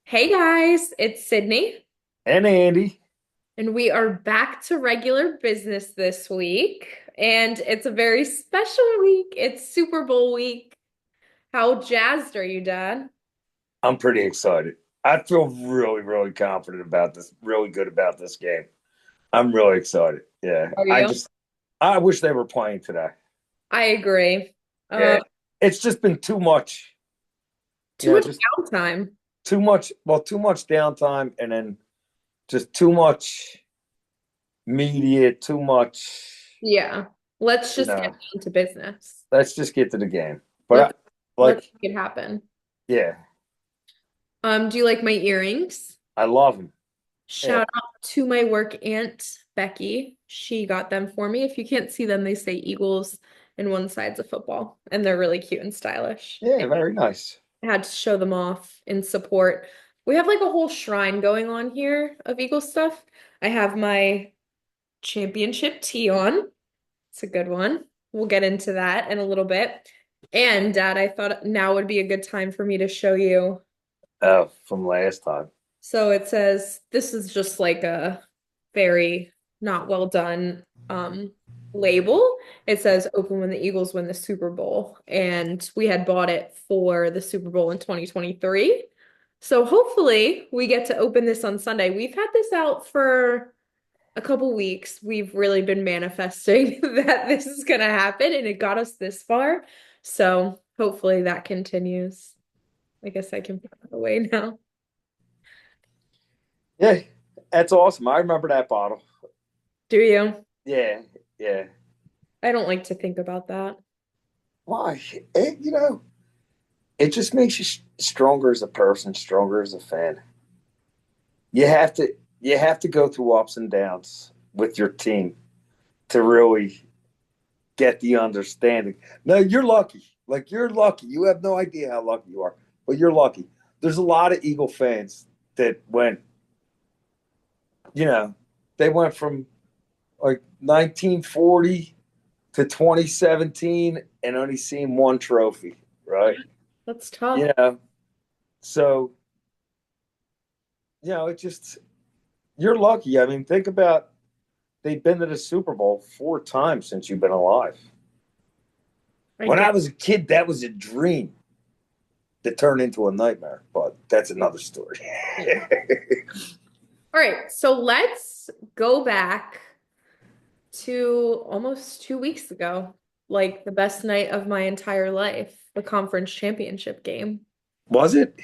Hey guys, it's Sydney, And Andy. and we are back to regular business this week. And it's a very special week. It's Super Bowl week. How jazzed are you, Dad? I'm pretty excited. I feel really, really confident about this, really good about this game. I'm really excited. Yeah. Are you? I wish they were playing today. I agree. Uh, Yeah. It's just been too much, too much just downtime. too much downtime and then just too much media, too much, Yeah. Let's you just get know, down to business. let's just get to the game. Let's But let's like, make it happen. yeah, Do you like my earrings? I love them. Yeah. Shout out to my work aunt, Becky. She got them for me. If you can't see them, they say Eagles and one side's a football, and they're really cute and stylish. Yeah, And very nice. I had to show them off in support. We have like a whole shrine going on here of Eagles stuff. I have my championship tee on. It's a good one. We'll get into that in a little bit. And Dad, I thought now would be a good time for me to show you. From last time. So it says this is just like a very not well done label. It says open when the Eagles win the Super Bowl. And we had bought it for the Super Bowl in 2023. So hopefully we get to open this on Sunday. We've had this out for a couple weeks. We've really been manifesting that this is going to happen and it got us this far. So hopefully that continues. I guess I can put it away now. Yeah, that's awesome. I remember that bottle. Do you? Yeah, yeah. I don't like to think about that. Why? It just makes you stronger as a person, stronger as a fan. You have to you have to go through ups and downs with your team to really get the understanding. No, you're lucky. Like you're lucky. You have no idea how lucky you are, but you're lucky. There's a lot of Eagle fans that you know, they went from like 1940 to 2017 and only seen one trophy, right? That's tough. You know, so it just you're lucky. I mean, think about they've been to the Super Bowl 4 times since you've been alive. I When get. I was a kid, that was a dream that turned into a nightmare, but that's another story. Yeah. All right, so let's go back to almost 2 weeks ago, like the best night of my entire life, the conference championship game. Was it?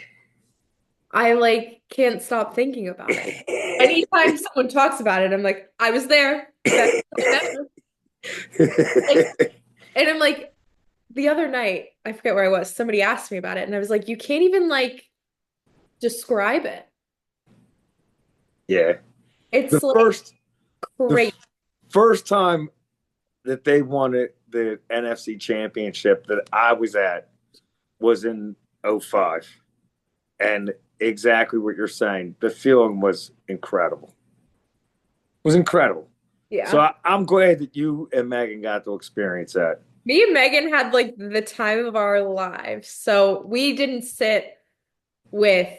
I like can't stop thinking about it. Anytime someone talks about it, I'm like, I was there. Best night ever. Like, and I'm like, the other night, I forget where I was, somebody asked me about it, and I was like, you can't even like describe it. Yeah. The It's like first the crazy. first time that they won the NFC Championship that I was at was in '05, and exactly what you're saying. The feeling was incredible. It was incredible. So Yeah. I'm glad that you and Megan got to experience that. Me and Megan had like the time of our lives. So we didn't sit with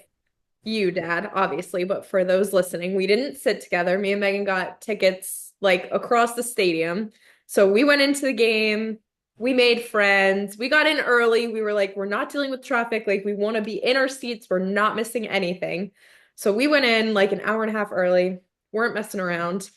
you, Dad, obviously, but for those listening, we didn't sit together. Me and Megan got tickets like across the stadium. So we went into the game. We made friends. We got in early. We were like, we're not dealing with traffic. Like, we want to be in our seats. We're not missing anything. So we went in like an hour and a half early, weren't messing around.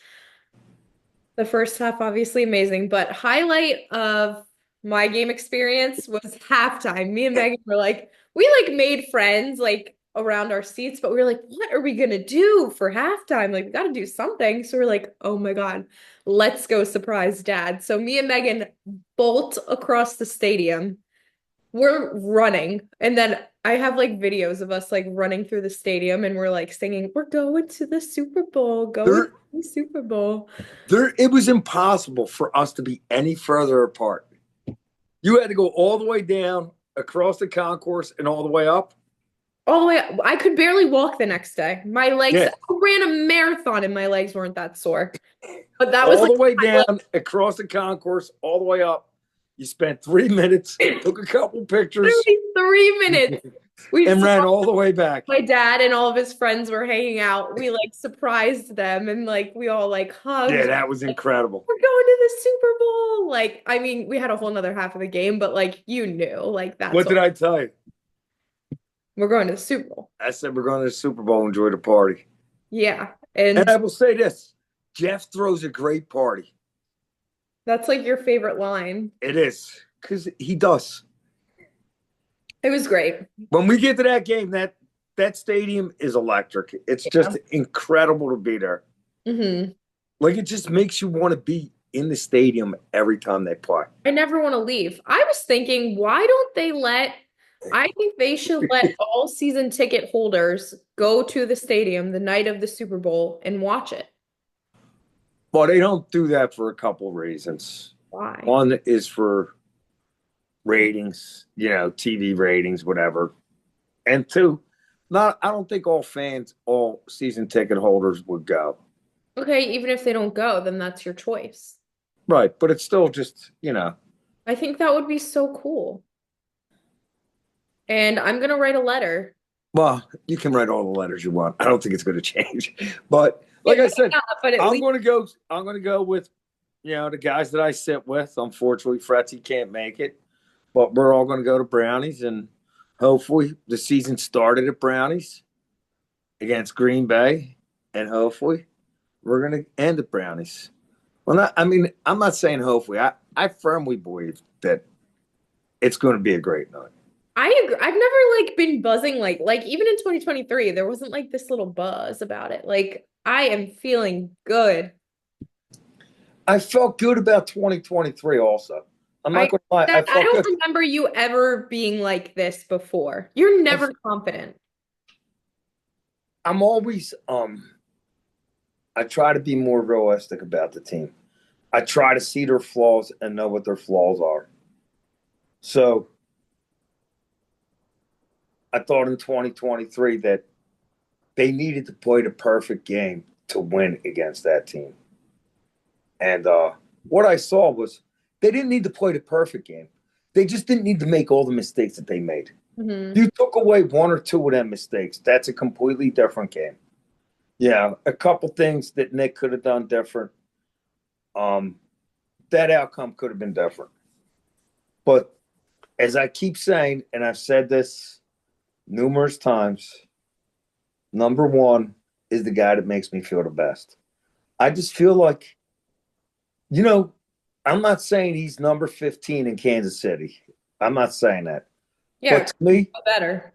The first half, obviously amazing, but highlight of my game experience was halftime. Me and Megan were like, we like made friends like around our seats, but we were like, what are we gonna do for halftime? Like, we gotta do something. So we're like, oh my God, let's go surprise dad. So me and Megan bolt across the stadium. We're running. And then I have like videos of us like running through the stadium and we're like singing, we're going to the Super Bowl, going to There, the Super Bowl. it was impossible for us to be any further apart. You had to go all the way down across the concourse and all the way up. All the way up. I could barely walk the next day. My legs, I Yeah, ran a marathon and my legs weren't that sore. But that was all like the way highlight. down across the concourse, all the way up. You spent 3 minutes, took a couple pictures. Literally 3 minutes. We and saw ran all the way back. my dad and all of his friends were hanging out. We like surprised them and like we all like Yeah, hugged. that was Like, incredible. we're going to the Super Bowl. Like, I mean, we had a whole nother half of the game, but like you knew, like that's What did all. I tell you? We're going to the Super Bowl. I said we're going to the Super Bowl, enjoy the party. Yeah. And And I will say this, Jeff throws a great party. that's like your favorite line. It is, because he does. It was great. When we get to that game, that stadium is electric. It's Yeah. just incredible to be there. Hmm. Like, it just makes you want to be in the stadium every time they play. I never want to leave. I was thinking, why don't they let, I think they should let all season ticket holders go to the stadium the night of the Super Bowl and watch it. Well, they don't do that for a couple reasons. Why? One is for ratings, TV ratings, whatever. And two, not I don't think all fans, all season ticket holders would go. Okay, even if they don't go, then that's your choice. Right, but it's still just, I think that would be so cool. And I'm gonna write a letter. well, you can write all the letters you want. I don't think it's going to change. But It like I might said, not, but at I'm least going to go I'm going to go with the guys that I sit with. Unfortunately, Fretzy can't make it, but we're all going to go to Brownies, and hopefully the season started at Brownies against Green Bay, and hopefully we're going to end at Brownies. Well, I mean, I'm not saying hopefully. I firmly believe that it's going to be a great night. I agree. I've never like been buzzing like even in 2023, there wasn't like this little buzz about it. Like I am feeling good. I felt good about 2023 also. I'm I not going to lie. I I felt don't good. remember you ever being like this before. You're I, never confident. I'm always I try to be more realistic about the team. I try to see their flaws and know what their flaws are. So I thought in 2023 that they needed to play the perfect game to win against that team. And what I saw was they didn't need to play the perfect game. They just didn't need to make all the mistakes that they made. Hmm. You took away one or two of them mistakes. That's a completely different game. Yeah, a couple things that Nick could have done different. Um, that outcome could have been different. But as I keep saying, and I've said this numerous times, number one is the guy that makes me feel the best. I just feel like, you know, I'm not saying he's number 15 in Kansas City. I'm not saying that. Yeah, But better.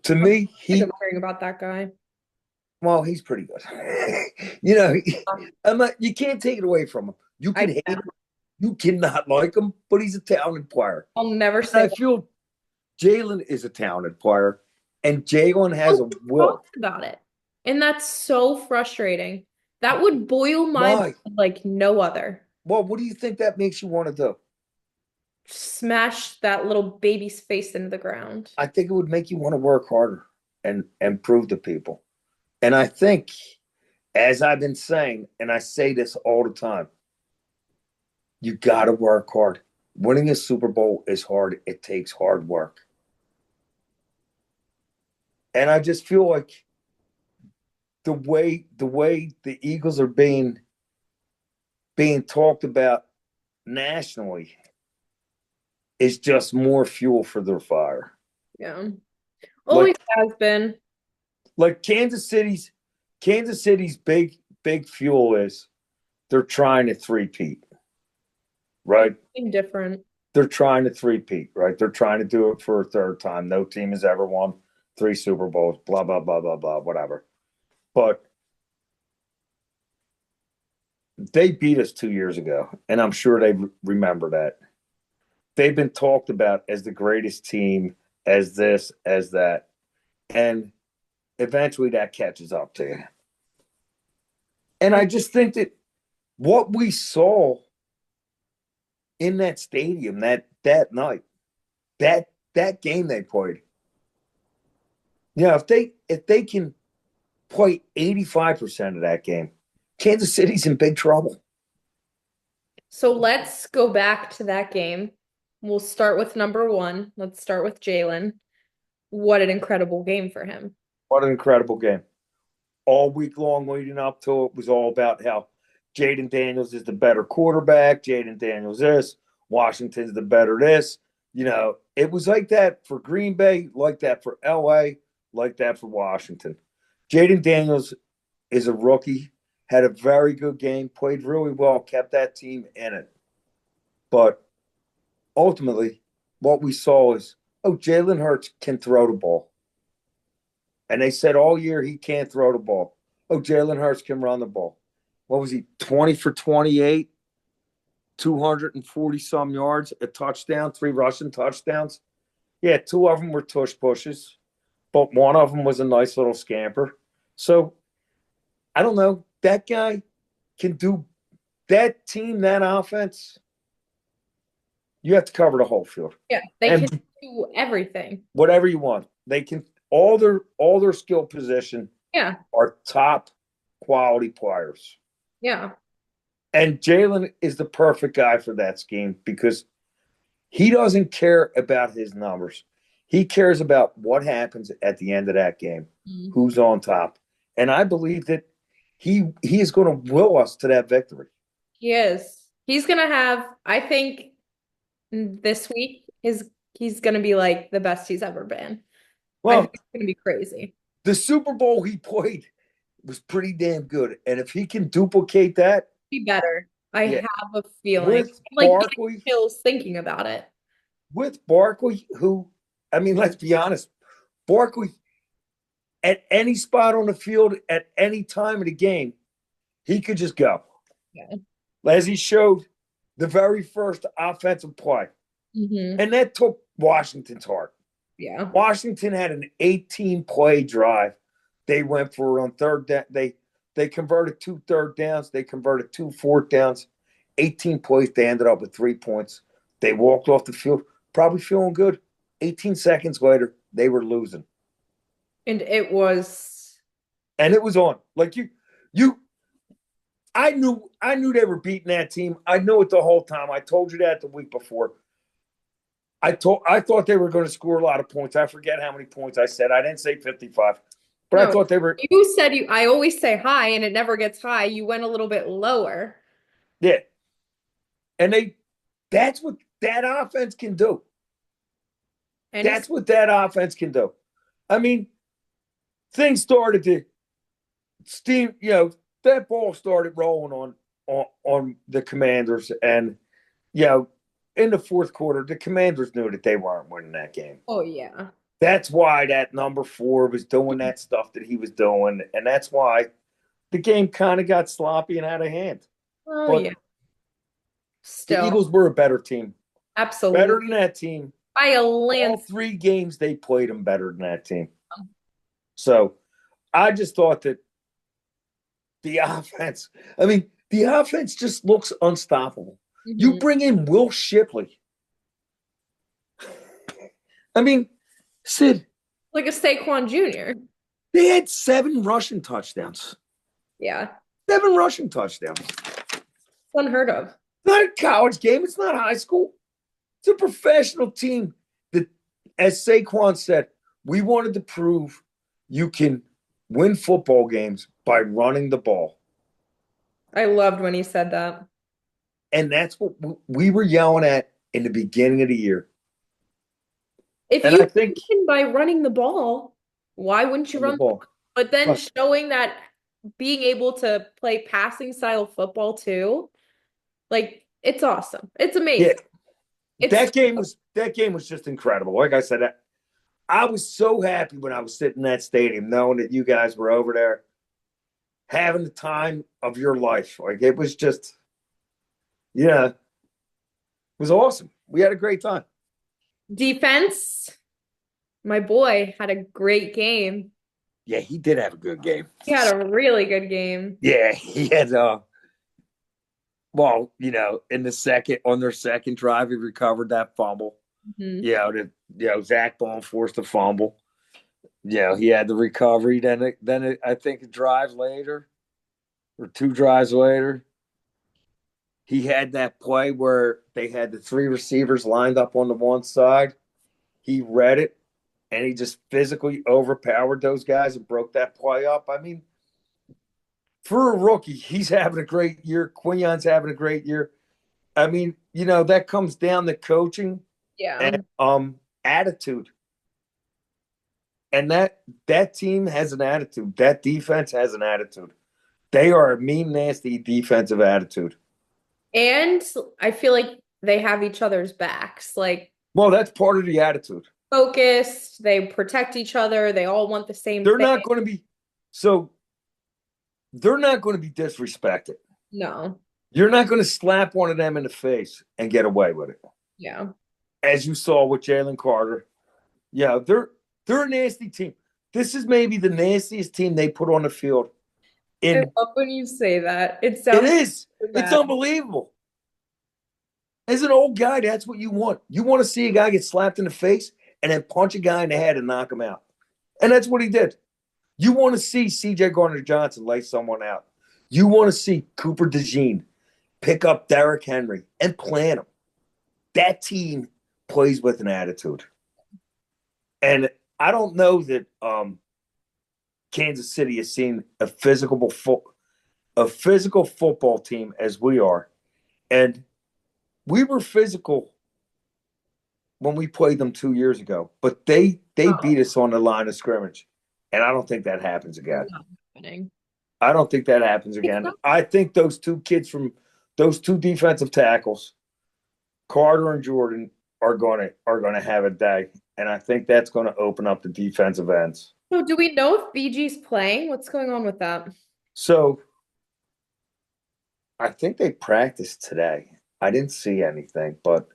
to I'm me, sick of hearing about that guy. well, he's pretty good. You can't take it away from him. You I can hate him, can. you cannot like him, but he's a talented player. I'll never And I say feel Jalen is a talented player, and Jalen has a nobody will. talks about it. And that's so frustrating. That would boil my Why? blood like no other. Well, what do you think that makes you want to do? Smash that little baby's face into the ground. I think it would make you want to work harder and prove to people. And I think, as I've been saying, and I say this all the time, you got to work hard. Winning a Super Bowl is hard. It takes hard work. And I just feel like the way the Eagles are being talked about nationally is just more fuel for their fire. Yeah. Like Always has been. like Kansas City's big fuel is they're trying to three-peat, right? Something different. They're trying to three-peat, right? They're trying to do it for a third time. No team has ever won three Super Bowls, blah, blah, blah, blah, blah, whatever. But they beat us 2 years ago, and I'm sure they remember that. They've been talked about as the greatest team, as this, as that. And eventually that catches up to you. And I just think that what we saw in that stadium that night, that game they played, if they can play 85% of that game, Kansas City's in big trouble. So let's go back to that game. We'll start with number one. Let's start with Jalen. what an incredible game for him. What an incredible game. All week long leading up to it was all about how Jaden Daniels is the better quarterback. Jaden Daniels this. Washington's the better this. It was like that for Green Bay, like that for LA, like that for Washington. Jaden Daniels is a rookie, had a very good game, played really well, kept that team in it. But ultimately, what we saw is, oh, Jalen Hurts can throw the ball. And they said all year he can't throw the ball. Oh, Jalen Hurts can run the ball. What was he? 20 for 28, 240 some yards, a touchdown, 3 rushing touchdowns. Yeah, 2 of them were tush pushes, but one of them was a nice little scamper. So I don't know. That guy can do that team, that offense. You have to cover the whole field. Yeah, they can And do everything. whatever you want. They can all their skill position Yeah, are top quality players. yeah. And Jalen is the perfect guy for that scheme because he doesn't care about his numbers. He cares about what happens at the end of that game, Mhm. who's on top. And I believe that he is going to will us to that victory. He is. He's gonna have, I think this week is he's gonna be like the best he's ever been. I think Well, it's gonna be crazy. the Super Bowl he played was pretty damn good. And if he can duplicate that, Be better. I yeah, have a feeling. with Like getting Barkley, chills thinking about it. who, I mean, let's be honest, Barkley at any spot on the field at any time of the game, he could just go. Yeah. As he showed the very first offensive play. Hmm. And that took Washington's heart. Yeah. Washington had an 18-play drive. They went for on third down. They converted 2 third downs. They converted 2 fourth downs. 18 plays. They ended up with 3 points. They walked off the field, probably feeling good. 18 seconds later, they were losing. And it was, And it was on. Like you I knew they were beating that team. I knew it the whole time. I told you that the week before. I thought they were going to score a lot of points. I forget how many points I said. I didn't say 55, but I no, thought they were. you said I always say high and it never gets high. You went a little bit lower. Yeah, and that's what that offense can do. And That's what that offense can do. I mean, things started to steam. That ball started rolling on the Commanders, and you know, in the fourth quarter, the Commanders knew that they weren't winning that game. oh yeah. That's why that number 4 was doing that stuff that he was doing, and that's why the game kind of got sloppy and out of hand. Oh But yeah. the Still, Eagles were a better team, better than absolutely. that team. By a All lance. 3 games they played them better than that team. So I just thought that the offense, I mean, the offense just looks unstoppable. You Mhm. bring in Will Shipley. I mean, Sid, Like a Saquon Jr. they had 7 rushing touchdowns. Yeah. 7 rushing touchdowns. It's unheard of. Not a college game. It's not high school. It's a professional team that, as Saquon said, we wanted to prove you can win football games by running the ball. I loved when he said that. And that's what we were yelling at in the beginning of the year. If And you I think win by running the ball, why wouldn't you on the run? ball. But then But showing that being able to play passing style football too, like it's awesome. It's yeah, amazing. It's that game was just incredible. Like I said, I was so happy when I was sitting in that stadium knowing that you guys were over there having the time of your life. Like it was just, yeah, it was awesome. We had a great time. defense. My boy had a great game. Yeah, he did have a good game. He had a really good game. Yeah, he had well, in on their second drive, he recovered that fumble. Mhm. Zach Bone forced a fumble. He had the recovery. I think a drive later or 2 drives later, he had that play where they had the 3 receivers lined up on the one side. He read it and he just physically overpowered those guys and broke that play up. I mean, for a rookie, he's having a great year. Quignon's having a great year. I mean, that comes down to coaching and Yeah. attitude. And that team has an attitude. That defense has an attitude. They are a mean, nasty defensive attitude. And I feel like they have each other's backs. Like Well, that's part of the attitude. focused, they protect each other, they all want the same They're thing. not going to be so they're not going to be disrespected. No. You're not going to slap one of them in the face and get away with it. Yeah. As you saw with Jalen Carter. Yeah, they're a nasty team. This is maybe the nastiest team they put on the field. I In love when you say that. It It sounds is. so It's bad. unbelievable. As an old guy, that's what you want. You want to see a guy get slapped in the face and then punch a guy in the head and knock him out. And that's what he did. You want to see CJ Gardner Johnson lay someone out. You want to see Cooper DeJean pick up Derrick Henry and plant him. That team plays with an attitude. And I don't know that Kansas City has seen a physical football team as we are. And we were physical when we played them 2 years ago, but they Oh, beat us on the line of scrimmage. And I don't think that happens again. not happening. I don't think that happens It's again. not, I think those two kids from those two defensive tackles, Carter and Jordan, are gonna have a day. And I think that's gonna open up the defensive ends. so do we know if BG's playing? What's going on with that? So I think they practiced today. I didn't see anything, but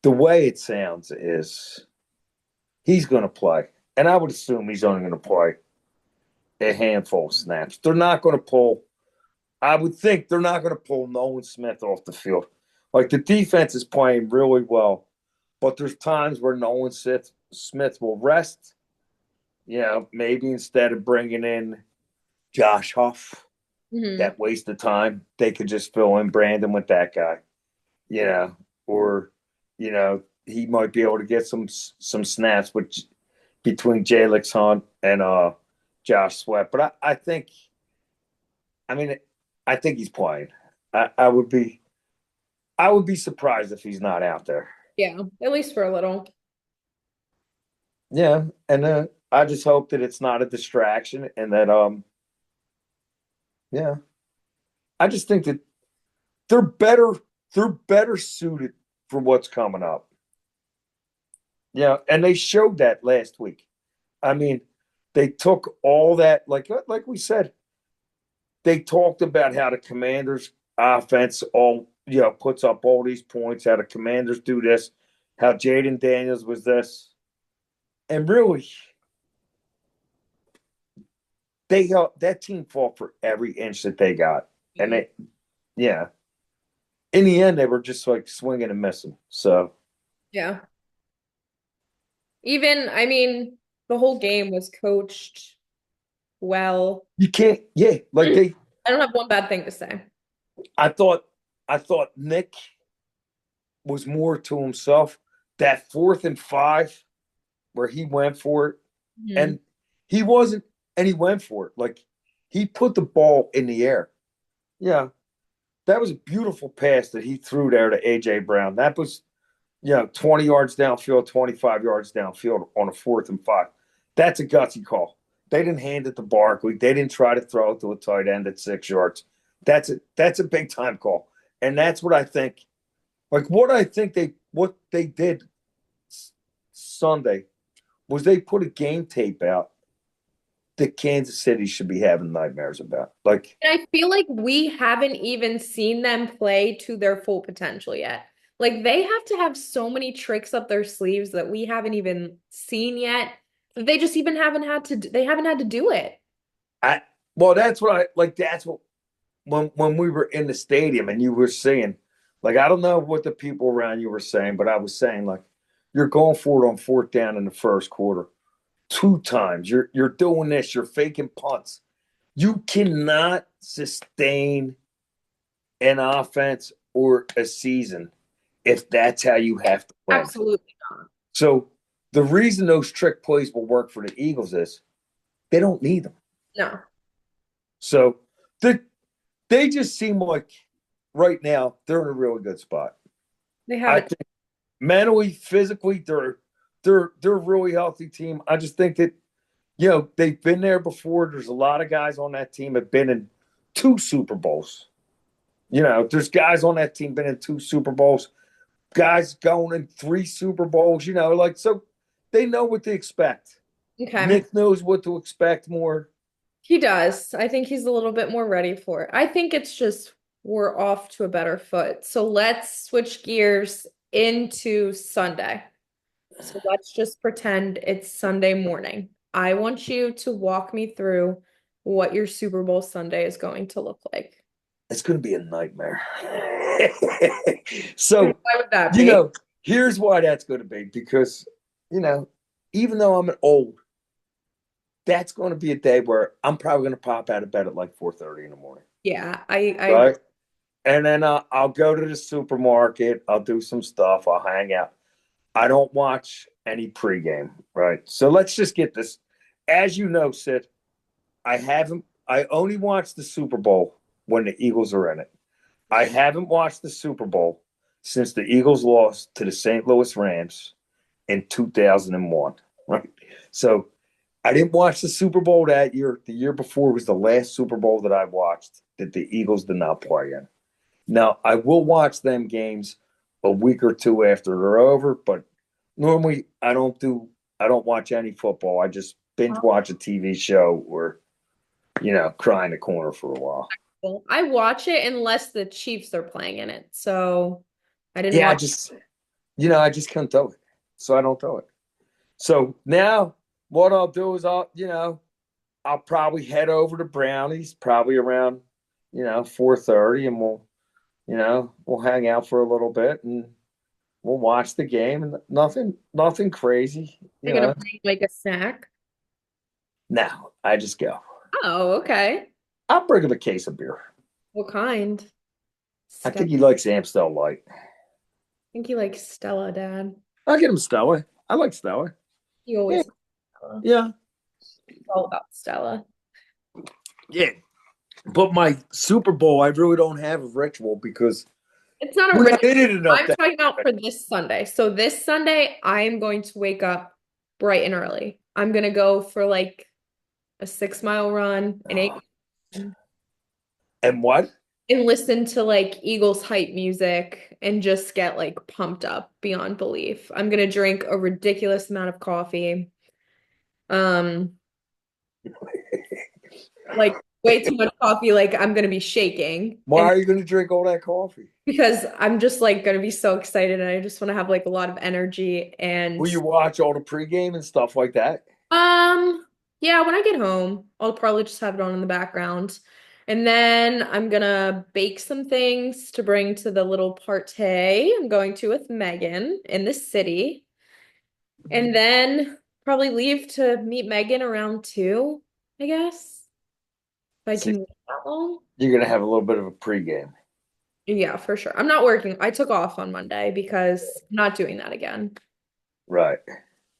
the way it sounds is he's going to play. And I would assume he's only going to play a handful of snaps. They're not going to pull, I would think they're not going to pull Nolan Smith off the field. Like the defense is playing really well, but there's times where Smith will rest. Maybe instead of bringing in Josh Huff, Hmm. that waste of time, they could just fill in Brandon with that guy. Or he might be able to get some snaps between Jalix Hunt and Josh Sweat. But I mean, I think he's playing. I would be surprised if he's not out there. Yeah, at least for a little. Yeah, and I just hope that it's not a distraction and that yeah, I just think that they're better they're better suited for what's coming up. Yeah, and they showed that last week. I mean, they took all that, like we said, they talked about how the Commanders offense all puts up all these points, how the Commanders do this, how Jaden Daniels was this. And really, that team fought for every inch that they got. And Mhm. yeah, in the end, they were just like swinging and missing. So Yeah. Even, I mean, the whole game was coached well. you can't, yeah, like I don't have one bad thing to say. I thought, I thought Nick was more to himself. That 4th and 5 where he went for it, Mhm. and he wasn't, and he went for it. Like he put the ball in the air. Yeah, that was a beautiful pass that he threw there to AJ Brown. That was 20 yards downfield, 25 yards downfield on a 4th and 5. That's a gutsy call. They didn't hand it to Barkley. They didn't try to throw it to a tight end at 6 yards. That's a big time call. And that's what I think. Like what they did Sunday was they put a game tape out that Kansas City should be having nightmares about. Like And I feel like we haven't even seen them play to their full potential yet. Like they have to have so many tricks up their sleeves that we haven't even seen yet. They just even haven't had to, they haven't had to do it. I well, that's what I like. That's what when we were in the stadium and you were saying, like, I don't know what the people around you were saying, but I was saying, like, you're going for it on 4th down in the first quarter 2 times. You're doing this. You're faking punts. You cannot sustain an offense or a season if that's how you have to win. Absolutely not. So the reason those trick plays will work for the Eagles is they don't need them. No, So they they just seem like right now they're in a really good spot. they have I it. think mentally, physically, they're a really healthy team. I just think that they've been there before. There's a lot of guys on that team have been in two Super Bowls. There's guys on that team been in two Super Bowls, guys going in three Super Bowls. So they know what to expect. Okay. Nick knows what to expect more. He does. I think he's a little bit more ready for it. I think it's just we're off to a better foot. So let's switch gears into Sunday. So let's just pretend it's Sunday morning. I want you to walk me through what your Super Bowl Sunday is going to look like. It's going to be a nightmare. And So, why would that you be? know, here's why that's going to be because, you know, even though I'm old, that's going to be a day where I'm probably going to pop out of bed at like 4:30 in the morning, Yeah, I agree. right? And then I'll go to the supermarket. I'll do some stuff. I'll hang out. I don't watch any pregame, right? So let's just get this. As you know, Sid, I only watch the Super Bowl when the Eagles are in it. I haven't watched the Super Bowl since the Eagles lost to the St. Louis Rams in 2001, right? So I didn't watch the Super Bowl that year. The year before was the last Super Bowl that I watched that the Eagles did not play in. Now, I will watch them games a week or two after they're over, but normally I don't watch any football. I just binge watch a TV show or, cry in the corner for a while. I watch it unless the Chiefs are playing in it. So I didn't Yeah, watch. I just can't do it. So I don't do it. So now what I'll do is I'll probably head over to Brownies probably around, 4:30 and we'll hang out for a little bit and we'll watch the game and nothing crazy, You're gonna bring like a snack. Now I just go. Oh, okay. I'll bring him a case of beer. What kind? I Stella. think he likes Amstel Light. I think you like Stella, Dad. I'll get him Stella. I like Stella. You Yeah. always Stella. Yeah. It's all about Stella. Yeah. But my Super Bowl, I really don't have a ritual because It's not a we're ritual. not in it enough. I'm talking about for this Sunday. So this Sunday, I am going to wake up bright and early. I'm gonna go for like a 6 mile run, an 8, And what? and listen to like Eagles hype music and just get like pumped up beyond belief. I'm gonna drink a ridiculous amount of coffee. Um, like way too much coffee, like I'm gonna be shaking. Why And are you going to drink all that coffee? because I'm just like gonna be so excited and I just want to have like a lot of energy and Will you watch all the pregame and stuff like that? um yeah, when I get home, I'll probably just have it on in the background. And then I'm gonna bake some things to bring to the little party I'm going to with Megan in the city. And then probably leave to meet Megan around 2, I guess. If I See, can wait that long. you're going to have a little bit of a pregame. Yeah, for sure. I'm not working. I took off on Monday because I'm not doing that again. Right.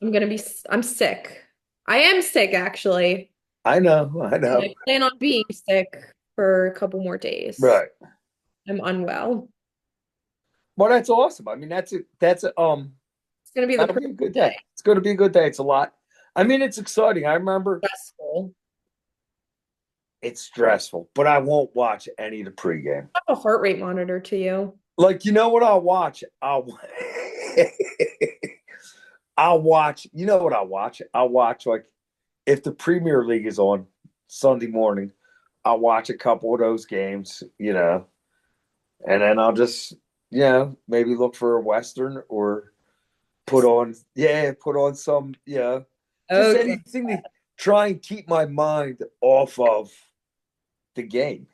I'm sick. I am sick actually. I know. I And know. I plan on being sick for a couple more days. Right. I'm unwell. Well, that's awesome. I mean, It's gonna be the that'll be perfect a good day. day. It's going to be a good day. It's a lot. I mean, it's exciting. I remember Stressful. it's stressful, but I won't watch any of the pregame. I have a heart rate monitor to you. Like, you know what I'll watch? I'll watch. You know what I'll watch? I'll watch like if the Premier League is on Sunday morning, I'll watch a couple of those games, and then I'll just, maybe look for a Western or put on some, just Okay. anything to try and keep my mind off of the game.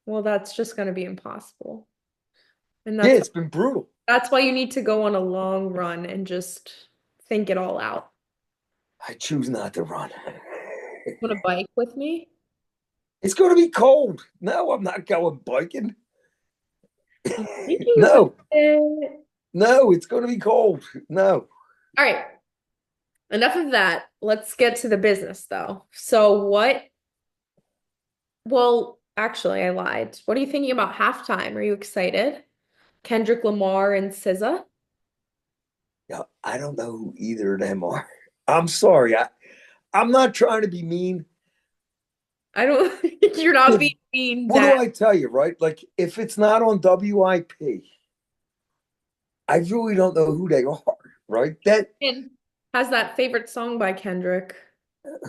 Well, that's just gonna be impossible. And Yeah, it's been brutal. that's why you need to go on a long run and just think it all out. I choose not to run. Want to bike with me? It's going to be cold. No, I'm not going biking. I'm thinking about No, it. no, it's going to be cold. No. All right. Enough of that. Let's get to the business though. So well, actually, I lied. What are you thinking about halftime? Are you excited? Kendrick Lamar and SZA? Yeah, I don't know who either of them are. I'm sorry. I'm not trying to be mean. I don't, you're not being mean, What Dad. do I tell you, right? Like, if it's not on WIP, I really don't know who they are, right? That And has that favorite song by Kendrick.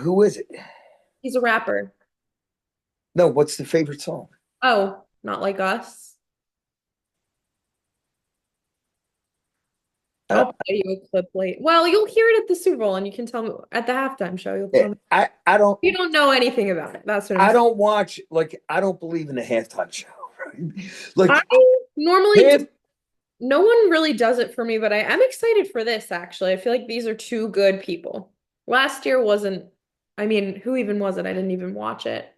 who is it? He's a rapper. No, what's the favorite song? Oh, not like us. Uh, I'll play you a clip late. Well, you'll hear it at the Super Bowl and you can tell me at the halftime show. You'll tell me. I don't You don't know anything about it. That's what I'm I saying. don't watch, like, I don't believe in the halftime show, right? I Like normally half no one really does it for me, but I am excited for this actually. I feel like these are two good people. Last year wasn't, I mean, who even was it? I didn't even watch it.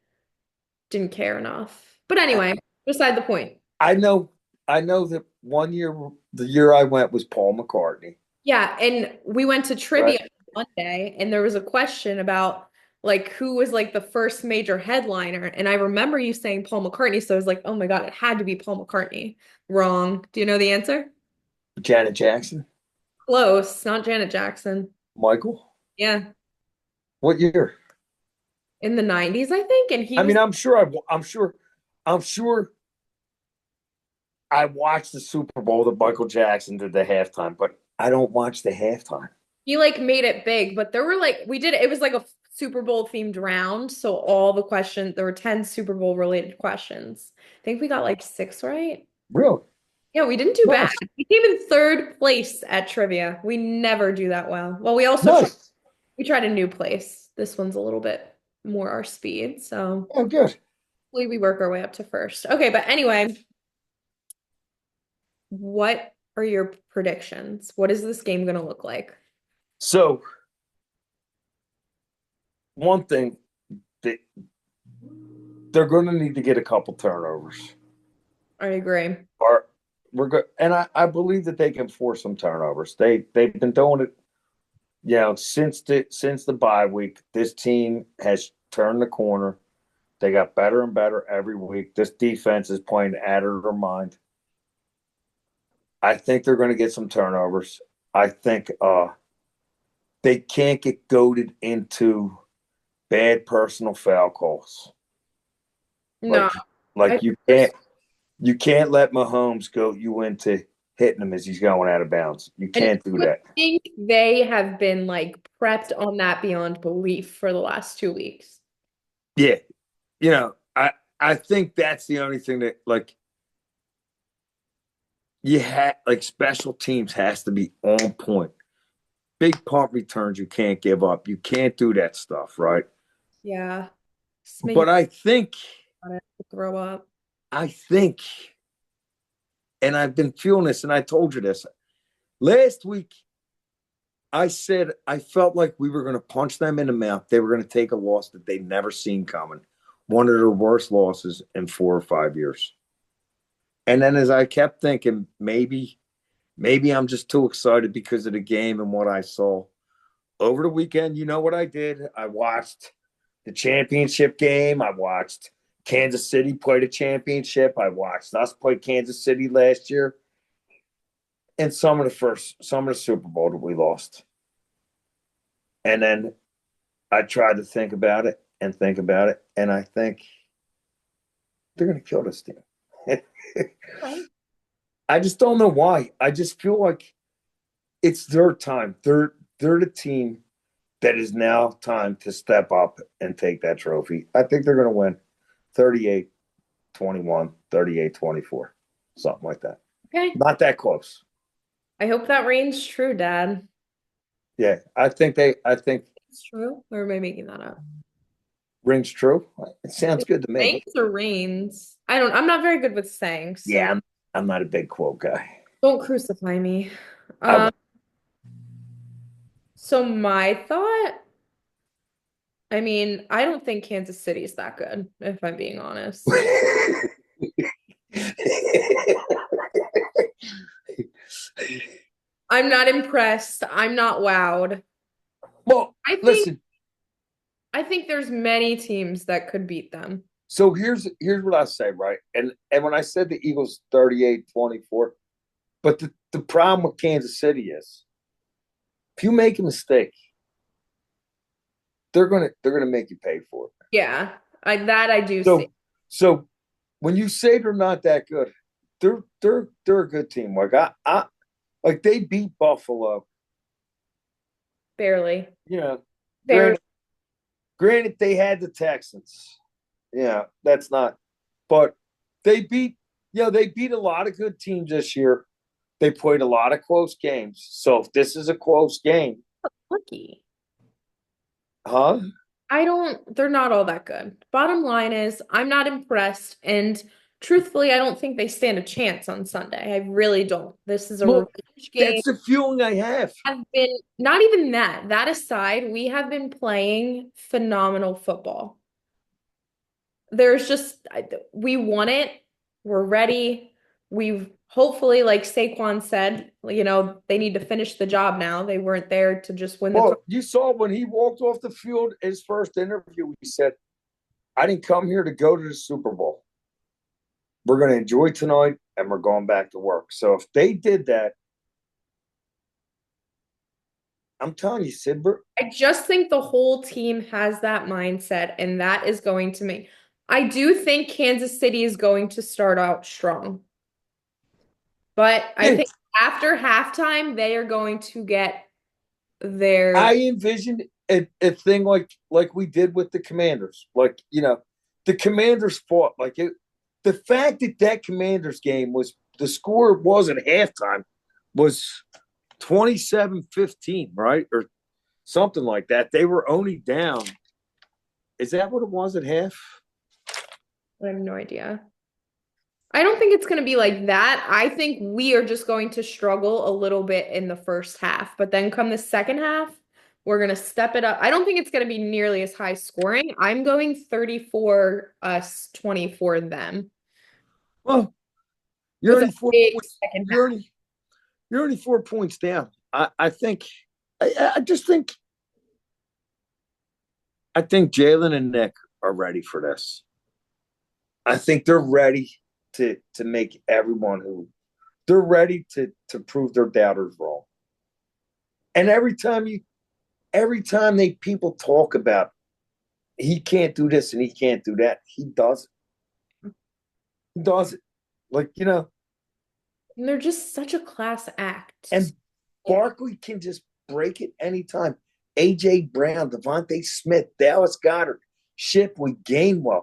Didn't care enough. But anyway, beside the point. I know I know that one year, the year I went was Paul McCartney, Yeah, and we went to right? trivia one day and there was a question about like who was like the first major headliner. And I remember you saying Paul McCartney, so I was like, oh my God, it had to be Paul McCartney. Wrong. Do you know the answer? Janet Jackson, Close, not Janet Jackson. Michael. Yeah, What year? in the 90s, I think. And he I was mean, I'm sure I watched the Super Bowl that Michael Jackson did the halftime, but I don't watch the halftime. he like made it big, but there were like we did it was like a Super Bowl themed round. So all the questions, there were 10 Super Bowl related questions. I think we got like six right. Really? Yeah, we didn't do bad. Nice. We came in third place at trivia. We never do that well. Well, Nice. we tried a new place. This one's a little bit more our speed. So Oh, good. hopefully we work our way up to first. Okay, but anyway, what are your predictions? What is this game gonna look like? So, one thing that they're going to need to get a couple turnovers. I agree. Or we're good, and I believe that they can force some turnovers. They've been doing it, since the bye week. This team has turned the corner. They got better and better every week. This defense is playing out of their mind. I think they're going to get some turnovers. I think they can't get goaded into bad personal foul calls. No, Like I like you can't let Mahomes go you into hitting him as he's going out of bounds. You and can't do I that. think they have been like prepped on that beyond belief for the last 2 weeks. Yeah, I think that's the only thing that, like, like, special teams has to be on point. Big punt returns you can't give up. You can't do that stuff, right? Yeah. Just make But it throw up. I think, and I've been feeling this, and I told you this last week. I said I felt like we were going to punch them in the mouth. They were going to take a loss that they'd never seen coming, one of their worst losses in 4 or 5 years. And then as I kept thinking, maybe I'm just too excited because of the game and what I saw over the weekend. You know what I did? I watched the championship game. I watched Kansas City play the championship. I watched us play Kansas City last year, and some of the Super Bowl that we lost. And then I tried to think about it and think about it, and I think they're going to kill this team. Okay. I just don't know why. I just feel like it's their time. They're the team that is now time to step up and take that trophy. I think they're going to win 38-21, 38-24, something like that. Okay. Not that close. I hope that reigns true, Dad. Yeah, I think It's true. Or am I making that up? rings true. It sounds good to me. Reigns or reigns? I'm not very good with saying, so Yeah, I'm not a big quote guy. don't crucify me. I Um, so my thought, I mean, I don't think Kansas City's that good, if I'm being honest. I'm not impressed. I'm not wowed. Well, I think listen. I think there's many teams that could beat them. So here's what I say, right? And when I said the Eagles 38-24, but the problem with Kansas City is if you make a mistake, they're gonna make you pay for it. Yeah, I do see. So so when you say they're not that good, they're a good team. I like they beat Buffalo. Barely. You know, Barely. granted they had the Texans. Yeah, that's not. But they beat they beat a lot of good teams this year. They played a lot of close games. So if this is a close game, Lucky. huh? They're not all that good. Bottom line is, I'm not impressed. And truthfully, I don't think they stand a chance on Sunday. I really don't. This is a Well, revenge game. that's the feeling I have. Have been, not even that. That aside, we have been playing phenomenal football. There's just, we want it. We're ready. We've hopefully, like Saquon said, they need to finish the job now. They weren't there to just win the Well, you saw when he walked off the field, his first interview, he said, I didn't come here to go to the Super Bowl. We're going to enjoy tonight and we're going back to work. So if they did that, I'm telling you, Sidber, I just think the whole team has that mindset, and that is going to make. I do think Kansas City is going to start out strong, but I yeah, think after halftime, they are going to get I their. envisioned a thing like we did with the Commanders. Like, the Commanders fought like it. The fact that that Commanders game was the score was at halftime was 27-15, right? Or something like that. They were only down. Is that what it was at half? I have no idea. I don't think it's going to be like that. I think we are just going to struggle a little bit in the first half, but then come the second half, we're going to step it up. I don't think it's going to be nearly as high scoring. I'm going 34 us, 24 them Well, you're with a only four big points. second half. You're only 4 points down. I think. I just think. I think Jalen and Nick are ready for this. I think they're ready to make everyone who they're ready to prove their doubters wrong. And every time they people talk about he can't do this and he can't do that, he does it. He does it. Like, And they're just such a class act. and Barkley can just break it anytime. AJ Brown, Devontae Smith, Dallas Goddard, Shipley, Gainwell.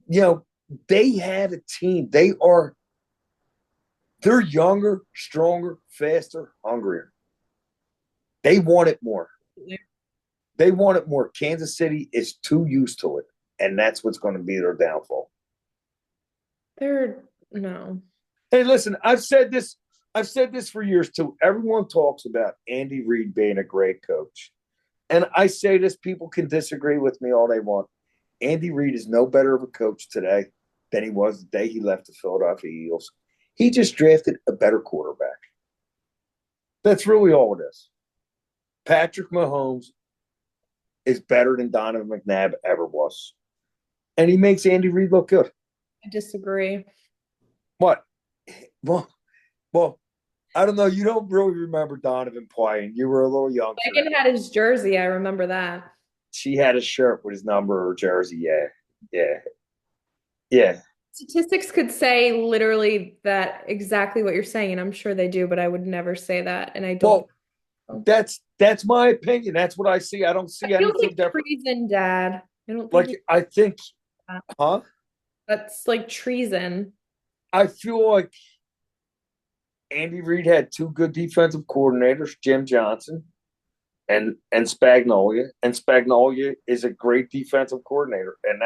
You know, they have a team. They're younger, stronger, faster, hungrier. They want it more. They want it more. Kansas City is too used to it, and that's what's going to be their downfall. They're no. Hey, listen, I've said this. I've said this for years too. Everyone talks about Andy Reid being a great coach, and I say this. People can disagree with me all they want. Andy Reid is no better of a coach today than he was the day he left the Philadelphia Eagles. He just drafted a better quarterback. That's really all it is. Patrick Mahomes is better than Donovan McNabb ever was. And he makes Andy Reid look good. I disagree. What? Well, well, I don't know. You don't really remember Donovan playing. You were a little young for Megan that. had his jersey. I remember that. She had a shirt with his number or jersey. Yeah. Yeah. Yeah. Statistics could say literally that exactly what you're saying, and I'm sure they do, but I would never say that, and I don't. Well, that's my opinion. That's what I see. I don't That see feels anything like different. treason, Dad. I don't think Like I think, that. huh? That's like treason. I feel like Andy Reid had two good defensive coordinators, Jim Johnson and Spagnolia. And Spagnolia is a great defensive coordinator. And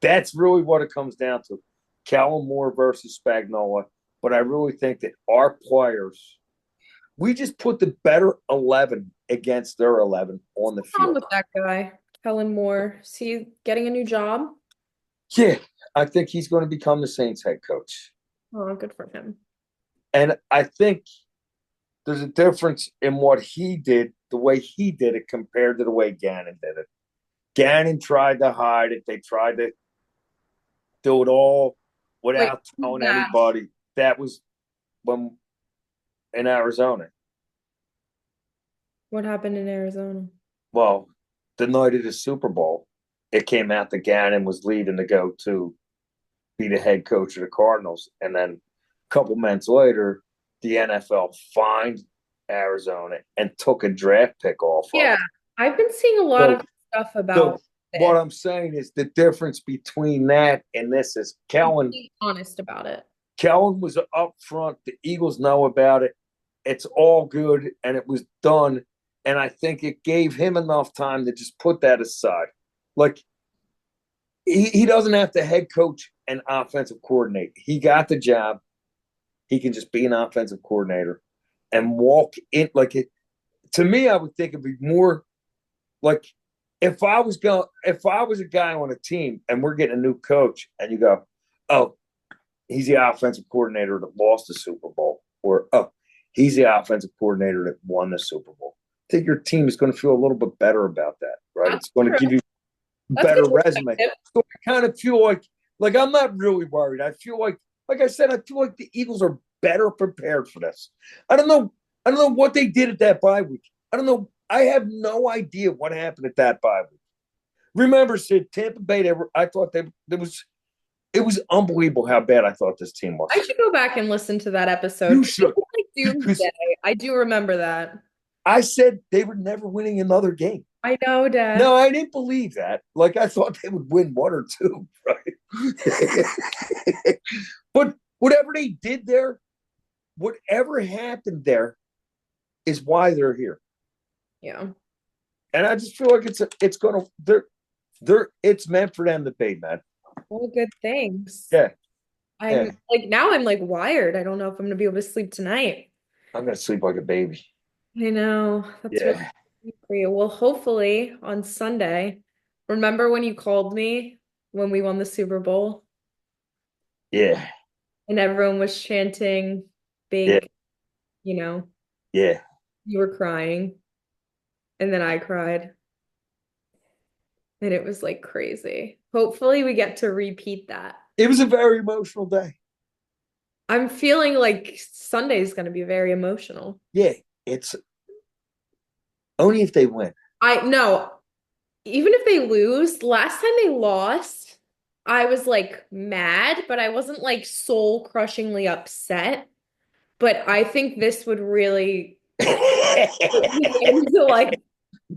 that's really what it comes down to. Kellen Moore versus Spagnola. But I really think that our players, we just put the better 11 against their 11 on the What's wrong field. with that guy, Kellen Moore? Is he getting a new job? Yeah, I think he's going to become the Saints head coach. Oh, good for him. And I think there's a difference in what he did, the way he did it compared to the way Gannon did it. Gannon tried to hide it. They tried to do it all Wait, without who's telling that? anybody. That was when in Arizona. What happened in Arizona? Well, the night of the Super Bowl, it came out that Gannon was leaving to go to be the head coach of the Cardinals. And then a couple months later, the NFL fined Arizona and took a draft pick off of Yeah, him. I've been seeing a lot So, of stuff so about what this. I'm saying is the difference between that and this is Kellen. Be honest about it. Kellen was up front. The Eagles know about it. It's all good, and it was done. And I think it gave him enough time to just put that aside. Like he doesn't have to head coach and offensive coordinate. He got the job. He can just be an offensive coordinator and walk in like it. To me, I would think it'd be more like if I was a guy on a team and we're getting a new coach and you go, oh, he's the offensive coordinator that lost the Super Bowl, or oh, he's the offensive coordinator that won the Super Bowl. I think your team is going to feel a little bit better about that, right? That's It's going to true. give you a That's good better resume. perspective. So I kind of feel like I'm not really worried. I feel like I said, I feel like the Eagles are better prepared for this. I don't know. I don't know what they did at that bye week. I don't know. I have no idea what happened at that bye week. Remember, Sid, Tampa Bay. I thought it was unbelievable how bad I thought this team was. I should go back and listen to that episode You because it should, was like because doomsday. I do remember that. I said they were never winning another game. I know, Dad. No, I didn't believe that. Like I thought they would win one or two, right? But whatever they did there, whatever happened there, is why they're here. Yeah. And I just feel like it's gonna they're it's meant for them to be, man. Well, good things. Yeah, I'm yeah. like now I'm like wired. I don't know if I'm gonna be able to sleep tonight. I'm gonna sleep like a baby. I know. That's really Yeah, sweet for you. Well, hopefully on Sunday. Remember when you called me when we won the Super Bowl yeah, and everyone was chanting yeah, big, you know, yeah. you were crying and then I cried and it was like crazy. Hopefully we get to repeat that. It was a very emotional day. I'm feeling like Sunday is going to be very emotional. Yeah, it's only if they win. I no, even if they lose, last time they lost, I was like mad, but I wasn't like soul crushingly upset. But I think this would really put me into like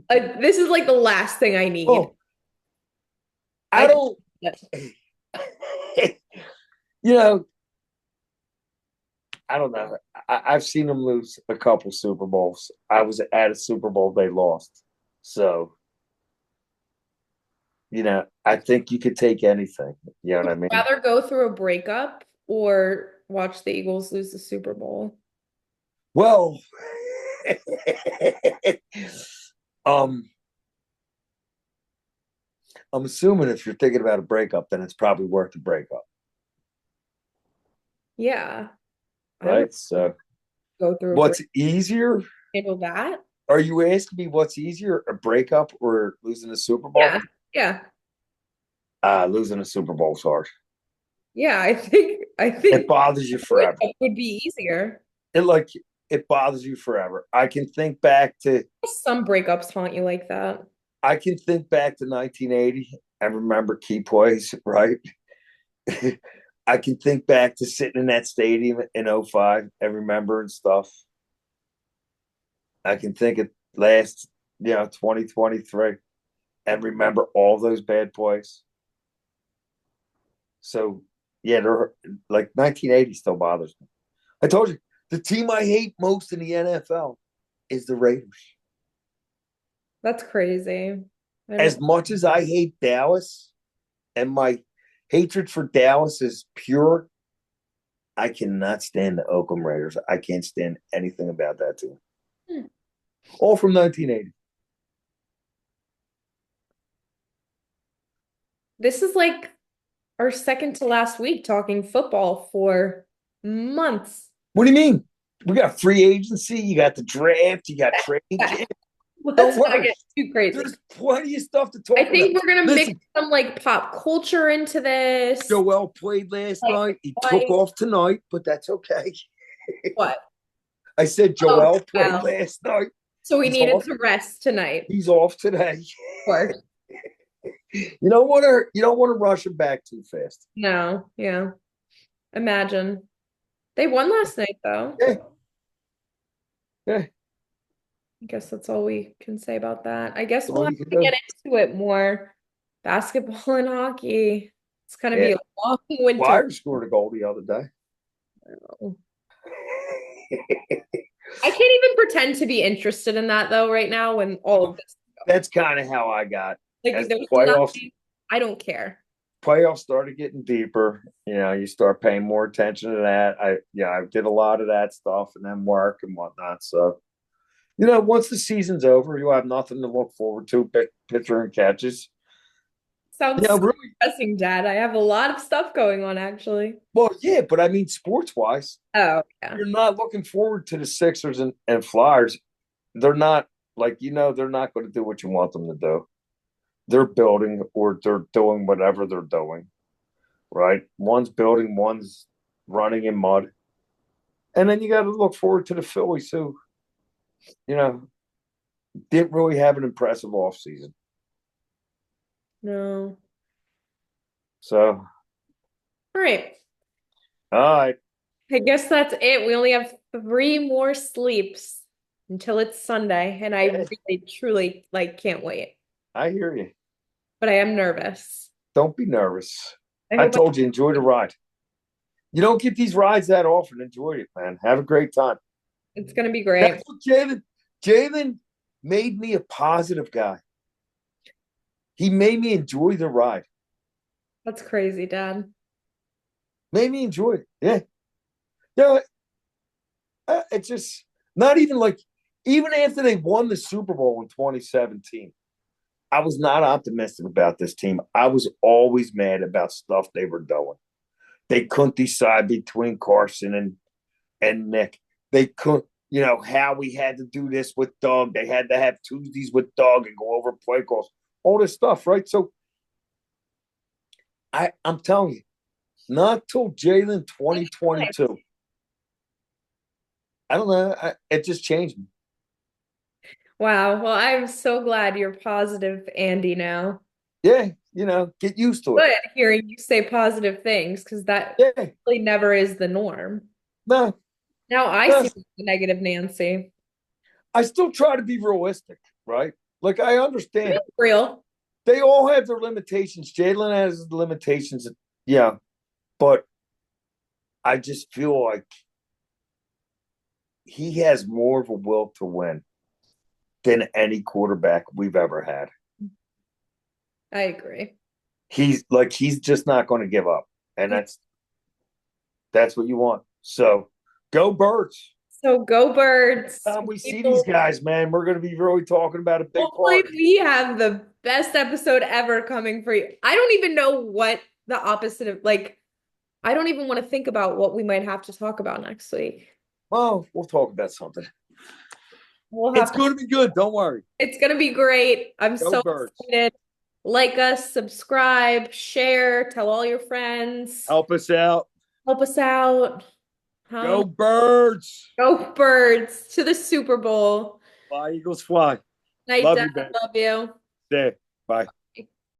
this is like the last thing I need. Oh, I I don't. You know, I don't know. I've seen them lose a couple Super Bowls. I was at a Super Bowl they lost, so I think you could take anything. You know what I mean? rather go through a breakup or watch the Eagles lose the Super Bowl. Well, um, I'm assuming if you're thinking about a breakup, then it's probably worth the breakup, Yeah, I would right? So, go through a break what's easier? handle that. Are you asking me what's easier, a breakup or losing a Super Yeah, Bowl? yeah, Losing a Super Bowl is hard. yeah. I think It bothers you forever. breakup would be easier. It like it bothers you forever. Some breakups haunt you like that. I can think back to 1980 and remember key plays, right? I can think back to sitting in that stadium in '05 and remembering stuff. I can think of last, 2023 and remember all those bad plays. So, yeah, they're like 1980 still bothers me. I told you the team I hate most in the NFL is the Raiders. That's crazy. I As don't. much as I hate Dallas and my hatred for Dallas is pure, I cannot stand the Oakland Raiders. I can't stand anything about that team. Hmm. All from 1980. This is like our second to last week talking football for months. What do you mean? We got free agency. You got the draft. You got training camp. Don't Let's not worry. get too crazy. There's plenty of stuff to I talk about. think we're gonna mix Listen, some like pop culture into this. Joel played last Like night. He took what? off tonight, but that's okay. What? I said Oh, Joel played wow. last night. So we He's needed off. to rest tonight. He's off today. Of course. You don't want to rush him back too fast. No, yeah. Imagine. They won last night though. Yeah, yeah. I guess that's all we can say about that. I guess That's we'll all have you can to get do. into it more. Basketball and hockey. It's gonna be Yeah. a long winter. Flyers scored a goal the other day. I can't even pretend to be interested in that though right now when all of this That's kind of how I got like as the there's playoffs nothing I don't care. playoffs started getting deeper. You start paying more attention to that. I did a lot of that stuff and then work and whatnot. So once the season's over, you'll have nothing to look forward to. Pitcher and catches. Sounds Yeah, so really. depressing, Dad. I have a lot of stuff going on actually. Well, yeah, but I mean, sports wise, Oh, yeah. you're not looking forward to the Sixers and Flyers. They're not they're not going to do what you want them to do. They're building or they're doing whatever they're doing, right? One's building, one's running in mud. And then you got to look forward to the Phillies who, you know, didn't really have an impressive offseason. No. So, All right. all right. I guess that's it. We only have three more sleeps until it's Sunday, and I Yeah, really, truly like can't wait. I hear you. But I am nervous. Don't be nervous. I I hope told you, enjoy the ride. You don't get these rides that often. Enjoy it, man. Have a great time. it's gonna be That's great. what Jalen made me a positive guy. He made me enjoy the ride. That's crazy, Dad. Made me enjoy it. Yeah. It's just not even like, even after they won the Super Bowl in 2017, I was not optimistic about this team. I was always mad about stuff they were doing. They couldn't decide between Carson and Nick. They couldn't, how we had to do this with Doug. They had to have Tuesdays with Doug and go over play calls, all this stuff, right? So I'm telling you, not till Jalen 2022. I don't know. It just changed me. Wow. Well, I'm so glad you're positive, Andy, now. Yeah, get used to it. Good hearing you say positive things because that Yeah, really never is the norm. no, Now I no. see the negative Nancy. I still try to be realistic, right? Like I understand Real. they all have their limitations. Jalen has limitations, yeah, but I just feel like he has more of a will to win than any quarterback we've ever had. I agree. He's just not going to give up, and that's what you want. So go Birds. So go Birds. Time we see these People, guys, man, we're going to be really talking about a big hopefully part. we have the best episode ever coming for you. I don't even know what the opposite of like, I don't even want to think about what we might have to talk about next week. Well, we'll talk about something. We'll It's have to, going to be good. Don't worry. it's gonna be great. I'm Go so Birds. excited. Like us, subscribe, share, tell all your friends. Help us out. Help us out. Go Huh? Birds. Go Birds to the Super Bowl. Fly, Eagles, fly. Night, Love Dad. you, Ben. Love you. Stay. Bye.